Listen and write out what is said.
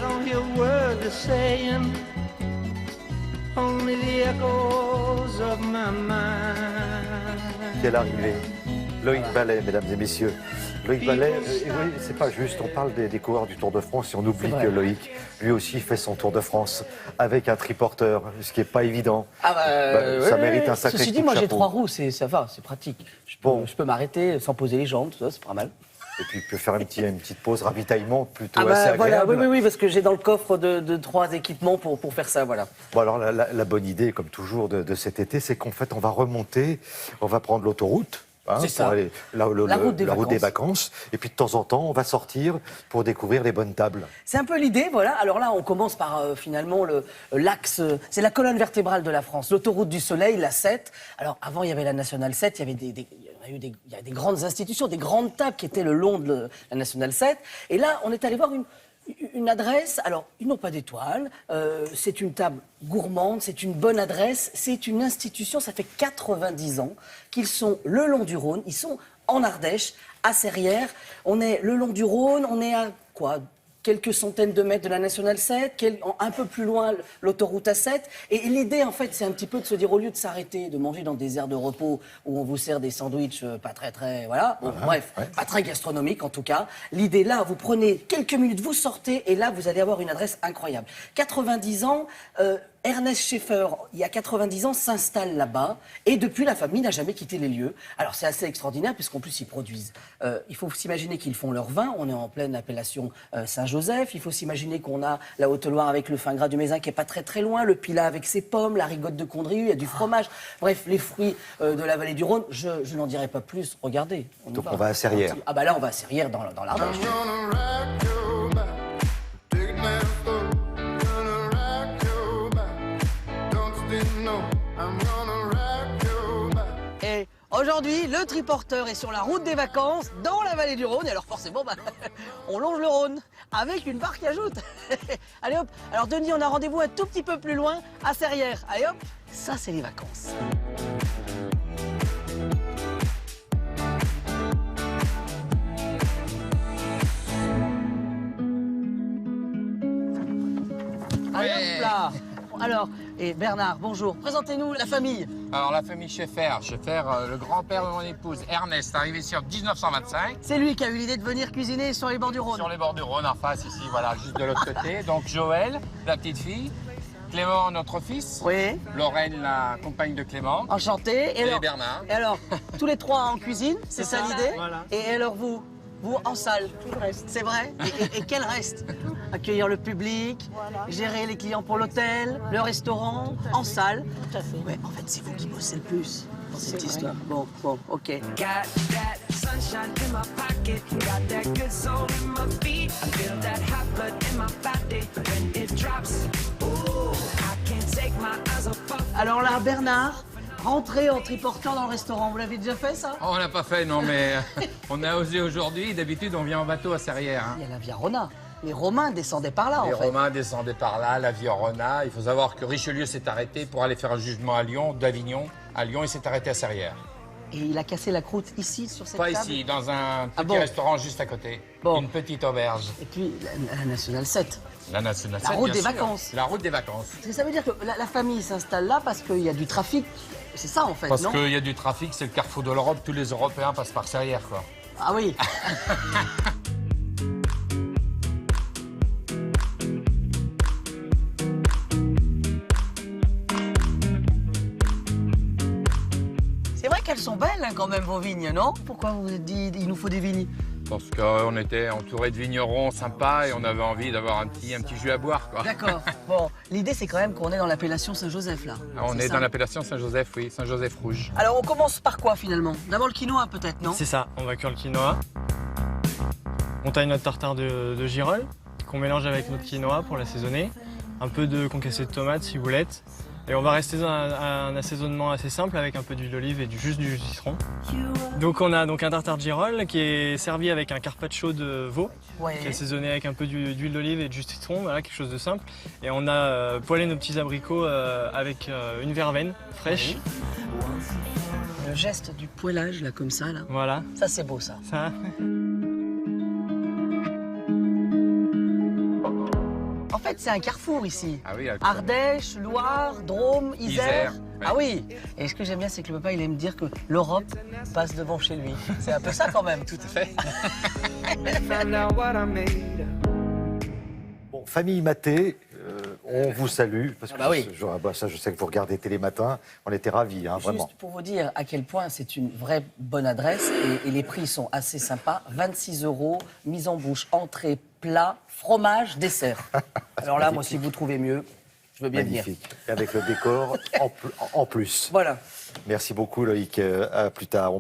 I don't hear a word they're saying, only the echoes of my mind. Quelle arrivée. Loïc Ballet, mesdames et messieurs. Loïc Ballet, oui, c'est pas juste, on parle des coureurs du Tour de France et on oublie que Loïc, lui aussi, fait son Tour de France avec un triporteur, ce qui n'est pas évident. Ça mérite un sacré Ceci coup dit, de moi j'ai chapeau. 3 roues, ça va, c'est pratique. Je peux m'arrêter sans poser les jambes, ça, c'est pas mal. Et puis, il peut faire une petite pause ravitaillement plutôt Ah assez bah, voilà, agréable. oui, parce que j'ai dans le coffre de 3 équipements pour faire ça, voilà. Bon, alors, la bonne idée, comme toujours, de cet été, c'est qu'en fait, on va remonter, on va prendre l'autoroute. C'est ça. Pour aller La route des vacances. Et puis de temps en temps, on va sortir pour découvrir les bonnes tables. C'est un peu l'idée, voilà. Alors là, on commence par finalement l'axe, c'est la colonne vertébrale de la France, l'autoroute du Soleil, la 7. Alors avant, il y avait la Nationale 7, il y a des grandes institutions, des grandes tables qui étaient le long de la Nationale 7. Et là, on est allé voir une adresse, alors ils n'ont pas d'étoile, c'est une table gourmande, c'est une bonne adresse, c'est une institution, ça fait 90 ans qu'ils sont le long du Rhône, ils sont en Ardèche, à Serrières, on est le long du Rhône, on est à quoi ? Quelques centaines de mètres de la Nationale 7, un peu plus loin l'autoroute A7. Et l'idée, en fait, c'est un petit peu de se dire, au lieu de s'arrêter, de manger dans des aires de repos où on vous sert des sandwichs pas très, voilà, bon, bref, pas très gastronomiques en tout cas. L'idée là, vous prenez quelques minutes, vous sortez et là, vous allez avoir une adresse incroyable. 90 ans, Ernest Schaeffer, il y a 90 ans, s'installe là-bas et depuis, la famille n'a jamais quitté les lieux. Alors, c'est assez extraordinaire puisqu'en plus, ils produisent. Il faut s'imaginer qu'ils font leur vin. On est en pleine appellation Saint-Joseph. Il faut s'imaginer qu'on a la Haute-Loire avec le fin gras du Mézin qui est pas très loin, le Pilat avec ses pommes, la rigotte de Condrieu, il y a du fromage. Bref, les fruits de la vallée du Rhône. Je n'en dirai pas plus. Regardez. Donc on va à Serrières. Ah bah là, on va à Serrières dans l'Ardèche. Et aujourd'hui, le triporteur est sur la route des vacances dans la vallée du Rhône. Et alors forcément, on longe le Rhône avec une barque ajoute. Allez hop. Alors Denis, on a rendez-vous un tout petit peu plus loin à Serrières. Allez hop, ça c'est les vacances. Allez hop là. Alors, et Bernard, bonjour. Présentez-nous la famille. Alors la famille Schaeffer, le grand-père de mon épouse, Ernest, arrivé ici en 1925. C'est lui qui a eu l'idée de venir cuisiner sur les bords du Rhône. Sur les bords du Rhône, en face ici, voilà, juste de l'autre côté. Donc Joël, la petite fille, Clément, notre fils, Oui. Lorraine, la compagne de Clément, Enchanté. et Bernard. Et alors, tous les trois en cuisine, c'est ça l'idée? Voilà. Et alors vous en salle? Tout le reste. C'est vrai? Et quel reste? Accueillir le public, gérer les clients pour l'hôtel, le restaurant, en salle. Tout à fait. Ouais, en fait, c'est vous qui bossez le plus dans cette histoire. Bon, ok. Got that sunshine in my pocket, got that good soul in my feet. I feel that hot blood in my body when it drops. Ooh, I can't take my eyes off of. Alors là, Bernard, rentrez en triportant dans le restaurant. Vous l'avez déjà fait, ça? Oh, on l'a pas fait, non, mais on a osé aujourd'hui. D'habitude, on vient en bateau à Serrières. Hein. Il y a la Via Rona. Les Romains descendaient par là, Les en fait. Romains descendaient par là, la Via Rona. Il faut savoir que Richelieu s'est arrêté pour aller faire un jugement à Lyon, d'Avignon. À Lyon, il s'est arrêté à Serrières. Et il a cassé la croûte ici, sur cette Pas table? ici, dans un petit bon restaurant juste à côté. Bon. Une petite auberge. Et puis, la Nationale 7. La Nationale La 7, route bien des sûr. vacances. La route des vacances. Parce que ça veut dire que la famille s'installe là parce qu'il y a du trafic. C'est ça, en fait, Parce non? qu'il y a du trafic, c'est le carrefour de l'Europe. Tous les Européens passent par Serrières, quoi. Ah oui. C'est vrai qu'elles sont belles, hein, quand même, vos vignes, non? Pourquoi vous vous êtes dit il nous faut des vignes? Parce qu'on était entouré de vignerons sympas et on avait envie d'avoir un petit jus à boire, quoi. D'accord. Bon, l'idée, c'est quand même qu'on est dans l'appellation Saint-Joseph, là. On C'est est ça. dans l'appellation Saint-Joseph, oui, Saint-Joseph rouge. Alors, on commence par quoi, finalement? D'abord le quinoa, peut-être, non? C'est ça, on va cuire le quinoa. On taille notre tartare de girolles qu'on mélange avec notre quinoa pour l'assaisonner. Un peu de concassé de tomate, ciboulette. Et on va rester dans un assaisonnement assez simple avec un peu d'huile d'olive et juste du jus de citron. Donc on a donc un tartare de girolles qui est servi avec un carpaccio de veau, Ouais. qui est assaisonné avec un peu d'huile d'olive et de jus de citron, voilà, quelque chose de simple. Et on a poêlé nos petits abricots avec une verveine fraîche. Le geste du poêlage, là, comme ça, là. Voilà, Ça, c'est beau, ça. ça. fait, c'est un carrefour ici. Ah oui, Ardèche, Loire, Drôme, Isère. Isère, ouais. Ah oui. Et ce que j'aime bien, c'est que le papa, il aime dire que l'Europe passe devant chez lui. C'est un peu ça quand même. tout à fait. Found out what I made of. Bon, famille Maté, on vous salue, parce que Ah bah oui. ça, je sais que vous regardez Télématin, on était ravis, hein, vraiment. Juste pour vous dire à quel point c'est une vraie bonne adresse et les prix sont assez sympas. 26 €, mise en bouche, entrée, plat, fromage, dessert. Alors là, moi, si vous trouvez mieux, je veux bien venir. Magnifique, et avec le décor en plus. Voilà. Merci beaucoup Loïc, à plus tard.